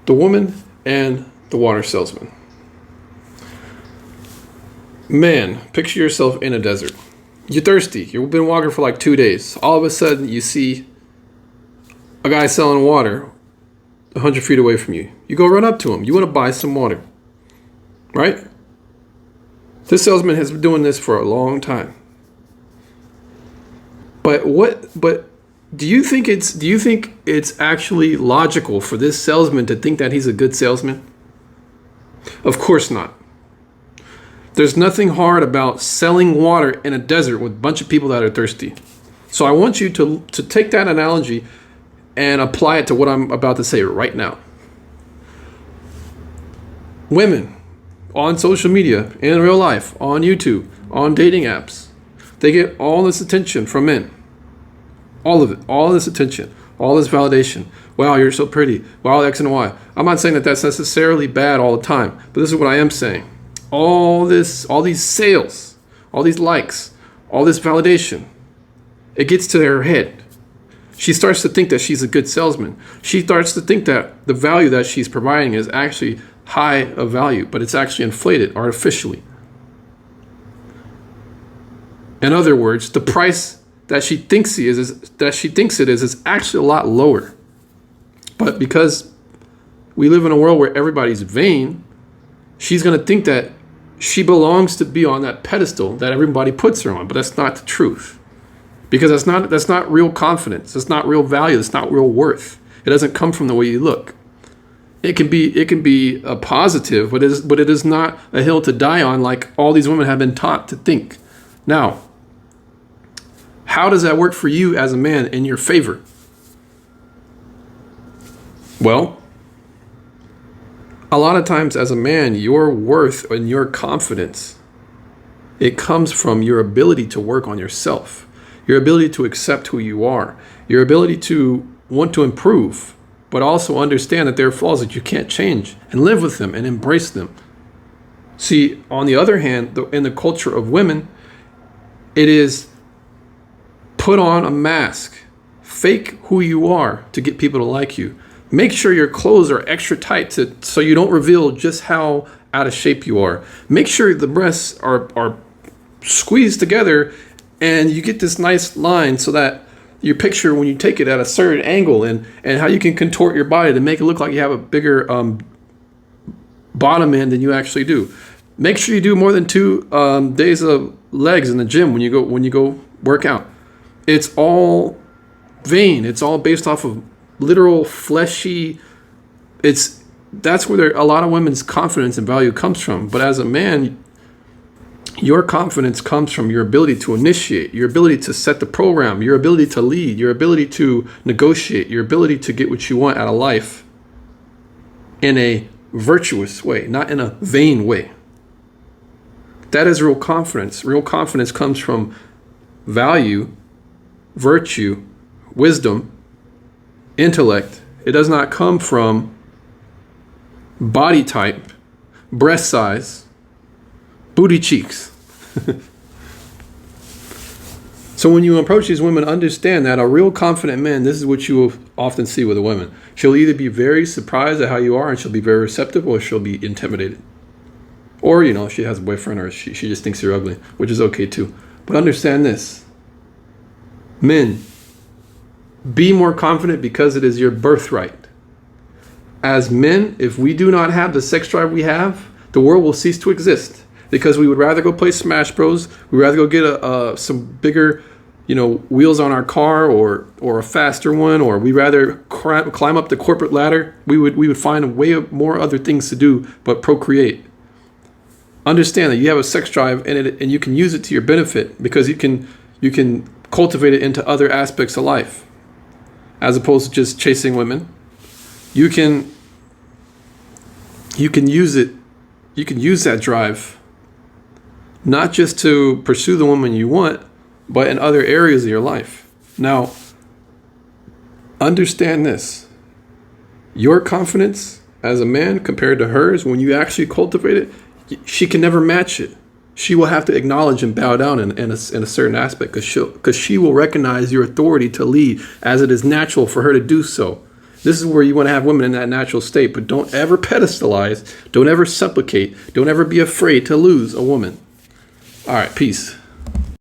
The woman and the water salesman. Man, picture yourself in a desert. You're thirsty. You've been walking for like 2 days. All of a sudden, you see a guy selling water 100 feet away from you. You go run up to him. You want to buy some water. Right? This salesman has been doing this for a long time. But do you think it's actually logical for this salesman to think that he's a good salesman? Of course not. There's nothing hard about selling water in a desert with a bunch of people that are thirsty. So I want you to take that analogy and apply it to what I'm about to say right now. Women on social media, in real life, on YouTube, on dating apps, they get all this attention from men. All of it, all this attention, all this validation. Wow, you're so pretty. Wow, X and Y. I'm not saying that that's necessarily bad all the time, but this is what I am saying. All these sales, all these likes, all this validation, it gets to her head. She starts to think that she's a good salesman. She starts to think that the value that she's providing is actually high of value, but it's actually inflated artificially. In other words, the price that she thinks it is actually a lot lower. But because we live in a world where everybody's vain, she's going to think that she belongs to be on that pedestal that everybody puts her on. But that's not the truth. Because that's not real confidence. That's not real value. It's not real worth. It doesn't come from the way you look. It can be a positive, but it is not a hill to die on like all these women have been taught to think. Now, how does that work for you as a man in your favor? Well, a lot of times as a man, your worth and your confidence, it comes from your ability to work on yourself, your ability to accept who you are, your ability to want to improve, but also understand that there are flaws that you can't change and live with them and embrace them. See, on the other hand, in the culture of women, it is put on a mask, fake who you are to get people to like you. Make sure your clothes are extra tight so you don't reveal just how out of shape you are. Make sure the breasts are squeezed together and you get this nice line so that your picture, when you take it at a certain angle and how you can contort your body to make it look like you have a bigger bottom end than you actually do. Make sure you do more than 2 days of legs in the gym when you go work out. It's all vain. It's all based off of literal fleshy. That's where a lot of women's confidence and value comes from. But as a man, your confidence comes from your ability to initiate, your ability to set the program, your ability to lead, your ability to negotiate, your ability to get what you want out of life in a virtuous way, not in a vain way. That is real confidence. Real confidence comes from value, virtue, wisdom, intellect. It does not come from body type, breast size, booty cheeks. So when you approach these women, understand that a real confident man, this is what you will often see with a woman. She'll either be very surprised at how you are and she'll be very receptive, or she'll be intimidated. Or, she has a boyfriend, or she just thinks you're ugly, which is okay too. But understand this. Men, be more confident because it is your birthright. As men, if we do not have the sex drive we have, the world will cease to exist. Because we would rather go play Smash Bros. We'd rather go get some bigger, wheels on our car or a faster one, or we'd rather climb up the corporate ladder. We would find way more other things to do but procreate. Understand that you have a sex drive and you can use it to your benefit because you can cultivate it into other aspects of life, as opposed to just chasing women. You can use it. You can use that drive not just to pursue the woman you want, but in other areas of your life. Now, understand this. Your confidence as a man compared to hers, when you actually cultivate it, she can never match it. She will have to acknowledge and bow down in a certain aspect because she will recognize your authority to lead, as it is natural for her to do so. This is where you want to have women in that natural state, but don't ever pedestalize, don't ever supplicate, don't ever be afraid to lose a woman. All right, peace.